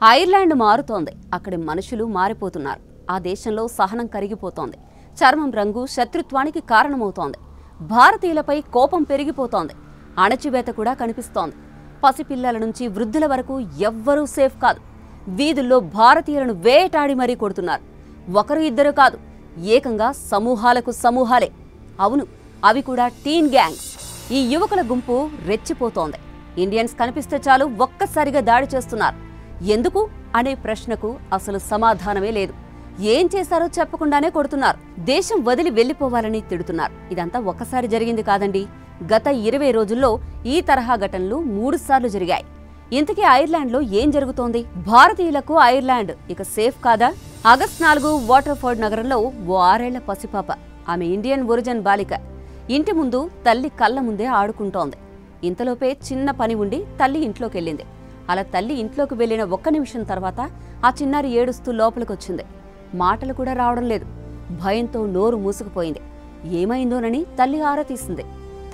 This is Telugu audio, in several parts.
ఐర్లాండ్ మారుతోంది. అక్కడి మనుషులు మారిపోతున్నారు. ఆ దేశంలో సహనం కరిగిపోతోంది. చర్మం రంగు శత్రుత్వానికి కారణమవుతోంది. భారతీయులపై కోపం పెరిగిపోతోంది. అణచివేత కూడా కనిపిస్తోంది. పసిపిల్లల నుంచి వృద్ధుల వరకు ఎవ్వరూ సేఫ్ కాదు. వీధుల్లో భారతీయులను వేటాడి మరీ కొడుతున్నారు. ఒకరు ఇద్దరు కాదు, ఏకంగా సమూహాలకు సమూహాలే. అవును, అవి కూడా టీన్ గ్యాంగ్స్. ఈ యువకుల గుంపు రెచ్చిపోతోంది. ఇండియన్స్ కనిపిస్తే చాలు ఒక్కసారిగా దాడి చేస్తున్నారు. ఎందుకు అనే ప్రశ్నకు అసలు సమాధానమే లేదు. ఏం చేశారో చెప్పకుండానే కొడుతున్నారు. దేశం వదిలి వెళ్లిపోవాలని తిడుతున్నారు. ఇదంతా ఒక్కసారి జరిగింది కాదండి. గత 20 రోజుల్లో ఈ తరహా ఘటనలు 3 సార్లు జరిగాయి. ఇంతకీ ఐర్లాండ్లో ఏం జరుగుతోంది? భారతీయులకు ఐర్లాండ్ ఇక సేఫ్ కాదా? ఆగస్టు 4 వాటర్ఫోర్డ్ నగరంలో ఓ 6 ఏళ్ల పసిపాప, ఆమె ఇండియన్ ఒరిజిన్ బాలిక, ఇంటి ముందు తల్లి కళ్ళ ముందే ఆడుకుంటోంది. ఇంతలోపే చిన్న పని ఉండి తల్లి ఇంట్లోకెళ్ళింది. అలా తల్లి ఇంట్లోకి వెళ్లిన 1 నిమిషం తర్వాత ఆ చిన్నారి ఏడుస్తూ లోపలికొచ్చింది. మాటలు కూడా రావడం లేదు. భయంతో నోరు మూసుకుపోయింది. ఏమైందోనని తల్లి ఆరా తీసింది.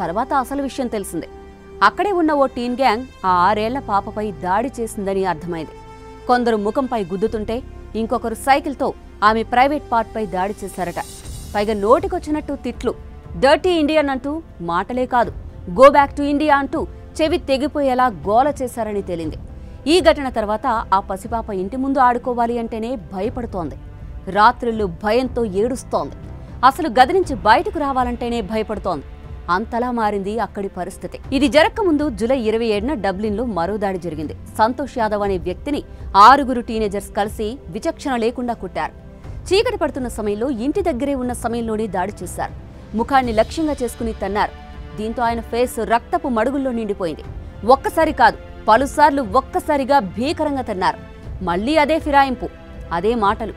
తర్వాత అసలు విషయం తెలిసింది. అక్కడే ఉన్న ఓ టీన్ గ్యాంగ్ ఆ 6 ఏళ్ల పాపపై దాడి చేసిందని అర్థమైంది. కొందరు ముఖంపై గుద్దుతుంటే ఇంకొకరు సైకిల్తో ఆమె ప్రైవేట్ పార్ట్పై దాడి చేశారట. పైగా నోటికొచ్చినట్టు తిట్లు, డర్టీ ఇండియన్ అంటూ, మాటలే కాదు గో బ్యాక్ టు ఇండియా అంటూ చెవి తెగిపోయేలా గోల చేశారని తేలింది. ఈ ఘటన తర్వాత ఆ పసిపాప ఇంటి ముందు ఆడుకోవాలి అంటేనే భయపడుతోంది. రాత్రులు భయంతో ఏడుస్తోంది. అసలు గది నుంచి బయటకు రావాలంటేనే భయపడుతోంది. అంతలా మారింది అక్కడి పరిస్థితి. ఇది జరగకముందు జూలై 27న డబ్లిన్లో మరో దాడి జరిగింది. సంతోష్ యాదవ్ అనే వ్యక్తిని 6 టీనేజర్స్ కలిసి విచక్షణ లేకుండా కుట్టారు. చీకటి పడుతున్న సమయంలో ఇంటి దగ్గరే ఉన్న సమయంలోనే దాడి చేశారు. ముఖాన్ని లక్ష్యంగా చేసుకుని తన్నారు. దీంతో ఆయన ఫేస్ రక్తపు మడుగుల్లో నిండిపోయింది. ఒక్కసారి కాదు, పలుసార్లు ఒక్కసారిగా భీకరంగా తన్నారు. మళ్లీ అదే ఫిరాయింపు, అదే మాటలు,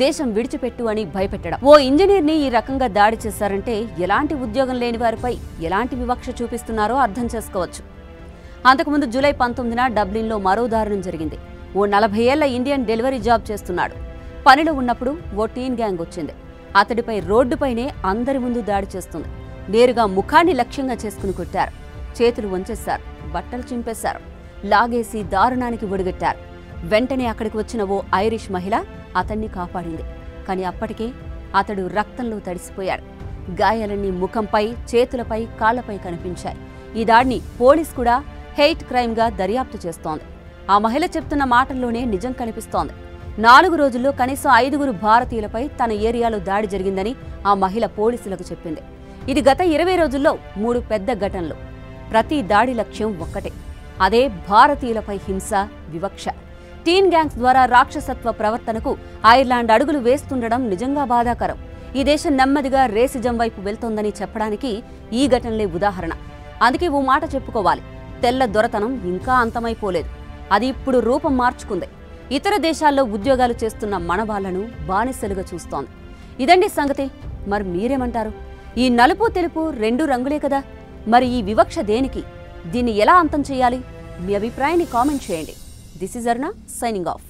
దేశం విడిచిపెట్టు అని భయపెట్టడం. ఓ ఇంజనీర్ని ఈ రకంగా దాడి చేశారంటే ఎలాంటి ఉద్యోగం లేని వారిపై ఎలాంటి వివక్ష చూపిస్తున్నారో అర్థం చేసుకోవచ్చు. అంతకుముందు జూలై 19న డబ్లిన్లో మరో దారుణం జరిగింది. ఓ 40 ఏళ్ల ఇండియన్ డెలివరీ జాబ్ చేస్తున్నాడు. పనిలో ఉన్నప్పుడు ఓ టీన్ గ్యాంగ్ వచ్చింది. అతడిపై రోడ్డుపైనే అందరి ముందు దాడి చేస్తుంది. నేరుగా ముఖాన్ని లక్ష్యంగా చేసుకుని కొట్టారు. చేతులు వంచేశారు, బట్టలు చింపేశారు, లాగేసి దారుణానికి ఒడిగట్టారు. వెంటనే అక్కడికి వచ్చిన ఓ ఐరిష్ మహిళ అతన్ని కాపాడింది. కానీ అప్పటికే అతడు రక్తంలో తడిసిపోయాడు. గాయాలన్నీ ముఖంపై, చేతులపై, కాళ్లపై కనిపించాయి. ఈ దాడిని పోలీస్ కూడా హెయిట్ క్రైమ్గా దర్యాప్తు చేస్తోంది. ఆ మహిళ చెప్తున్న మాటల్లోనే నిజం కనిపిస్తోంది. 4 రోజుల్లో కనీసం 5 భారతీయులపై తన ఏరియాలో దాడి జరిగిందని ఆ మహిళ పోలీసులకు చెప్పింది. ఇది గత 20 రోజుల్లో 3 పెద్ద ఘటనలు. ప్రతి దాడి లక్ష్యం ఒక్కటే, అదే భారతీయులపై హింస, వివక్ష. టీన్ గ్యాంగ్స్ ద్వారా రాక్షసత్వ ప్రవర్తనకు ఐర్లాండ్ అడుగులు వేస్తుండడం నిజంగా బాధాకరం. ఈ దేశం నెమ్మదిగా రేసిజం వైపు వెళ్తోందని చెప్పడానికి ఈ ఘటనలే ఉదాహరణ. అందుకే ఓ మాట చెప్పుకోవాలి, తెల్ల దొరతనం ఇంకా అంతమైపోలేదు. అది ఇప్పుడు రూపం మార్చుకుంది. ఇతర దేశాల్లో ఉద్యోగాలు చేస్తున్న మన వాళ్లను బానిసలుగా చూస్తోంది. ఇదండి సంగతి. మరి మీరేమంటారు? ఈ నలుపు తెలుపు 2 రంగులే కదా, మరి ఈ వివక్ష దేనికి? దీన్ని ఎలా అంతం చేయాలి? మీ అభిప్రాయాన్ని కామెంట్ చేయండి. This is Aruna, signing off.